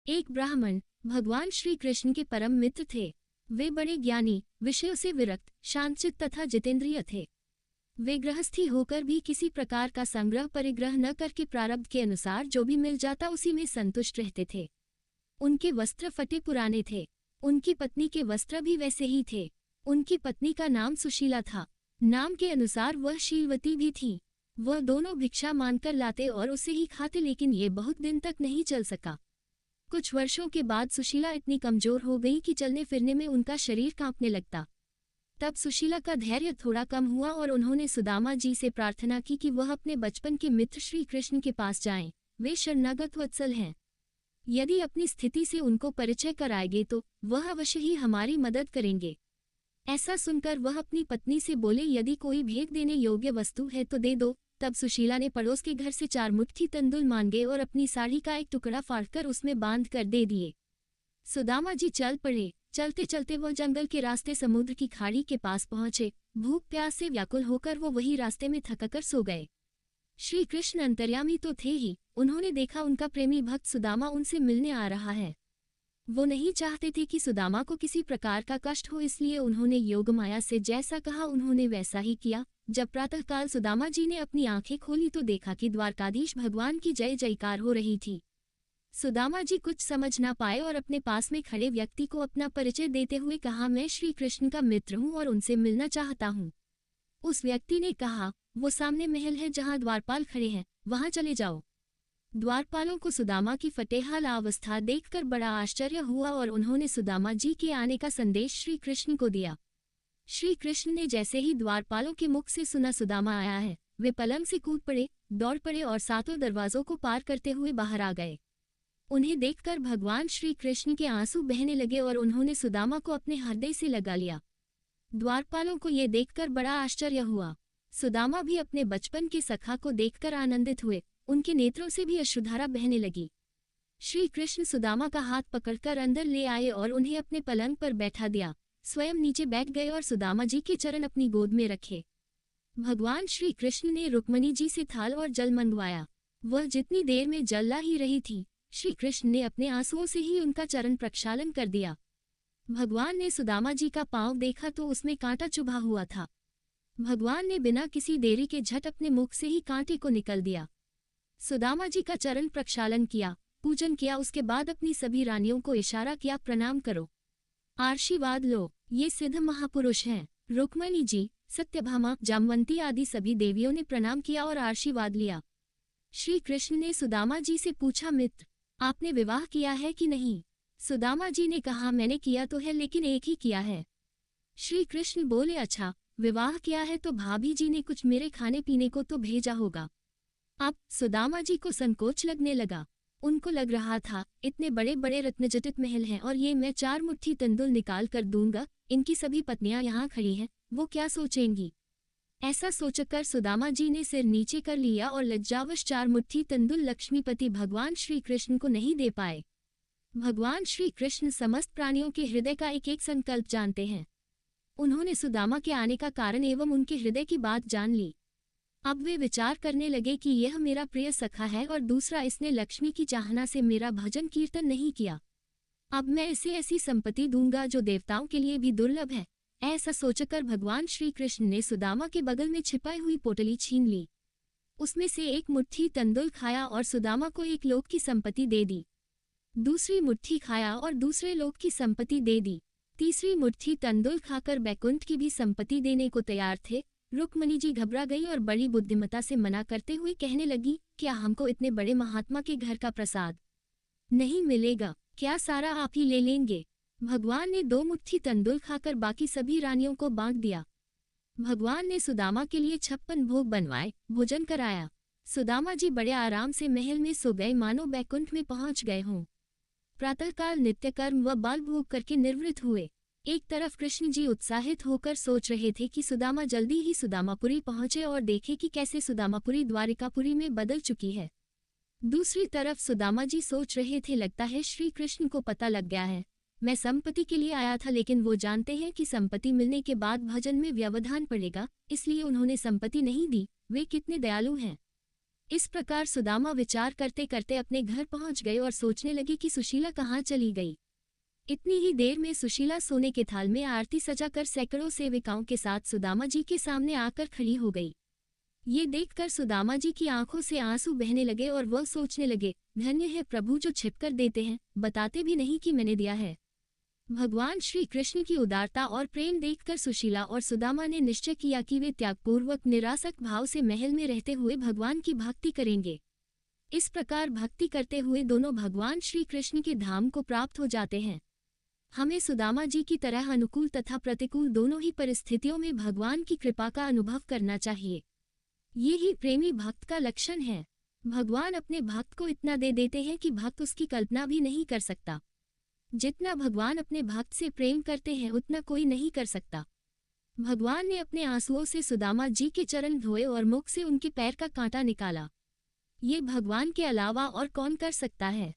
एक ब्राह्मण भगवान श्री कृष्ण के परम मित्र थे। वे बड़े ज्ञानी, विषयों से विरक्त, शांतचित्त तथा जितेंद्रिय थे। वे गृहस्थी होकर भी किसी प्रकार का संग्रह परिग्रह न करके प्रारब्ध के अनुसार जो भी मिल जाता उसी में संतुष्ट रहते थे। उनके वस्त्र फटे पुराने थे। उनकी पत्नी के वस्त्र भी वैसे ही थे। उनकी पत्नी का नाम सुशीला था। नाम के अनुसार वह शीलवती भी थी। वह दोनों भिक्षा मांगकर लाते और उसे ही खाते, लेकिन ये बहुत दिन तक नहीं चल सका। कुछ वर्षों के बाद सुशीला इतनी कमजोर हो गई कि चलने फिरने में उनका शरीर कांपने लगता। तब सुशीला का धैर्य थोड़ा कम हुआ और उन्होंने सुदामा जी से प्रार्थना की कि वह अपने बचपन के मित्र श्री कृष्ण के पास जाएं। वे शरणागत वत्सल हैं। यदि अपनी स्थिति से उनको परिचय कराएंगे तो वह अवश्य ही हमारी मदद करेंगे। ऐसा सुनकर वह अपनी पत्नी से बोले, यदि कोई भेंट देने योग्य वस्तु है तो दे दो। तब सुशीला ने पड़ोस के घर से 4 मुट्ठी तंदुल मांगे और अपनी साड़ी का एक टुकड़ा फाड़कर उसमें बांध कर दे दिए। सुदामा जी चल पड़े। चलते चलते वह जंगल के रास्ते समुद्र की खाड़ी के पास पहुंचे। भूख प्यास से व्याकुल होकर वो वही रास्ते में थककर सो गए। श्री कृष्ण अंतर्यामी तो थे ही। उन्होंने देखा उनका प्रेमी भक्त सुदामा उनसे मिलने आ रहा है। वो नहीं चाहते थे कि सुदामा को किसी प्रकार का कष्ट हो, इसलिए उन्होंने योगमाया से जैसा कहा उन्होंने वैसा ही किया। जब प्रातःकाल सुदामा जी ने अपनी आंखें खोली तो देखा कि द्वारकाधीश भगवान की जय जयकार हो रही थी। सुदामा जी कुछ समझ ना पाए और अपने पास में खड़े व्यक्ति को अपना परिचय देते हुए कहा, मैं श्री कृष्ण का मित्र हूँ और उनसे मिलना चाहता हूँ। उस व्यक्ति ने कहा, वो सामने महल है जहाँ द्वारपाल खड़े हैं, वहां चले जाओ। द्वारपालों को सुदामा की फतेहाल अवस्था देखकर बड़ा आश्चर्य हुआ और उन्होंने सुदामा जी के आने का संदेश श्री कृष्ण को दिया। श्री कृष्ण ने जैसे ही द्वारपालों के मुख से सुना सुदामा आया है, वे पलंग से कूद पड़े, दौड़ पड़े और 7 दरवाजों को पार करते हुए बाहर आ गए। उन्हें देखकर भगवान श्री कृष्ण के आंसू बहने लगे और उन्होंने सुदामा को अपने हृदय से लगा लिया। द्वारपालों को ये देखकर बड़ा आश्चर्य हुआ। सुदामा भी अपने बचपन के सखा को देखकर आनंदित हुए। उनके नेत्रों से भी अश्रुधारा बहने लगी। श्री कृष्ण सुदामा का हाथ पकड़कर अंदर ले आए और उन्हें अपने पलंग पर बैठा दिया। स्वयं नीचे बैठ गए और सुदामा जी के चरण अपनी गोद में रखे। भगवान श्री कृष्ण ने रुक्मणी जी से थाल और जल मंगवाया। वह जितनी देर में जल ला ही रही थी, श्री कृष्ण ने अपने आंसुओं से ही उनका चरण प्रक्षालन कर दिया। भगवान ने सुदामा जी का पांव देखा तो उसमें कांटा चुभा हुआ था। भगवान ने बिना किसी देरी के झट अपने मुख से ही कांटे को निकल दिया। सुदामा जी का चरण प्रक्षालन किया, पूजन किया। उसके बाद अपनी सभी रानियों को इशारा किया, प्रणाम करो, आशीर्वाद लो, ये सिद्ध महापुरुष हैं। रुक्मणी जी, सत्यभामा, जामवंती आदि सभी देवियों ने प्रणाम किया और आशीर्वाद लिया। श्री कृष्ण ने सुदामा जी से पूछा, मित्र, आपने विवाह किया है कि नहीं? सुदामा जी ने कहा, मैंने किया तो है, लेकिन एक ही किया है। श्री कृष्ण बोले, अच्छा, विवाह किया है तो भाभी जी ने कुछ मेरे खाने पीने को तो भेजा होगा। अब सुदामा जी को संकोच लगने लगा। उनको लग रहा था, इतने बड़े बड़े रत्नजटित महल हैं और ये मैं 4 मुट्ठी तंदुल निकाल कर दूंगा, इनकी सभी पत्नियां यहाँ खड़ी हैं, वो क्या सोचेंगी? ऐसा सोचकर सुदामा जी ने सिर नीचे कर लिया और लज्जावश 4 मुट्ठी तंदुल लक्ष्मीपति भगवान श्री कृष्ण को नहीं दे पाए। भगवान श्री कृष्ण समस्त प्राणियों के हृदय का एक एक संकल्प जानते हैं। उन्होंने सुदामा के आने का कारण एवं उनके हृदय की बात जान ली। अब वे विचार करने लगे कि यह मेरा प्रिय सखा है और दूसरा, इसने लक्ष्मी की चाहना से मेरा भजन कीर्तन नहीं किया। अब मैं इसे ऐसी संपत्ति दूंगा जो देवताओं के लिए भी दुर्लभ है। ऐसा सोचकर भगवान श्री कृष्ण ने सुदामा के बगल में छिपाई हुई पोटली छीन ली। उसमें से 1 मुट्ठी तंदुल खाया और सुदामा को 1 लोक की संपत्ति दे दी। दूसरी मुट्ठी खाया और दूसरे लोक की संपत्ति दे दी। तीसरी मुट्ठी तंदुल खाकर बैकुंठ की भी संपत्ति देने को तैयार थे। रुक्मणी जी घबरा गई और बड़ी बुद्धिमता से मना करते हुए कहने लगी, क्या हमको इतने बड़े महात्मा के घर का प्रसाद नहीं मिलेगा? क्या सारा आप ही ले लेंगे? भगवान ने 2 मुट्ठी तंदुल खाकर बाकी सभी रानियों को बांट दिया। भगवान ने सुदामा के लिए 56 भोग बनवाए, भोजन कराया। सुदामा जी बड़े आराम से महल में सो गए, मानो बैकुंठ में पहुंच गए हों। प्रातःकाल नित्य कर्म व बाल भोग करके निवृत्त हुए। एक तरफ कृष्ण जी उत्साहित होकर सोच रहे थे कि सुदामा जल्दी ही सुदामापुरी पहुंचे और देखे कि कैसे सुदामापुरी द्वारिकापुरी में बदल चुकी है। दूसरी तरफ सुदामा जी सोच रहे थे, लगता है श्री कृष्ण को पता लग गया है, मैं संपत्ति के लिए आया था, लेकिन वो जानते हैं कि संपत्ति मिलने के बाद भजन में व्यवधान पड़ेगा, इसलिए उन्होंने संपत्ति नहीं दी। वे कितने दयालु हैं। इस प्रकार सुदामा विचार करते करते अपने घर पहुंच गए और सोचने लगे कि सुशीला कहाँ चली गई। इतनी ही देर में सुशीला सोने के थाल में आरती सजाकर सैकड़ों सेविकाओं के साथ सुदामा जी के सामने आकर खड़ी हो गई। ये देखकर सुदामा जी की आंखों से आंसू बहने लगे और वह सोचने लगे, धन्य है प्रभु जो छिपकर देते हैं, बताते भी नहीं कि मैंने दिया है। भगवान श्री कृष्ण की उदारता और प्रेम देखकर सुशीला और सुदामा ने निश्चय किया कि वे त्यागपूर्वक निरासक भाव से महल में रहते हुए भगवान की भक्ति करेंगे। इस प्रकार भक्ति करते हुए दोनों भगवान श्री कृष्ण के धाम को प्राप्त हो जाते हैं। हमें सुदामा जी की तरह अनुकूल तथा प्रतिकूल दोनों ही परिस्थितियों में भगवान की कृपा का अनुभव करना चाहिए। ये ही प्रेमी भक्त का लक्षण है। भगवान अपने भक्त को इतना दे देते हैं कि भक्त उसकी कल्पना भी नहीं कर सकता। जितना भगवान अपने भक्त से प्रेम करते हैं उतना कोई नहीं कर सकता। भगवान ने अपने आंसुओं से सुदामा जी के चरण धोए और मुख से उनके पैर का कांटा निकाला। ये भगवान के अलावा और कौन कर सकता है।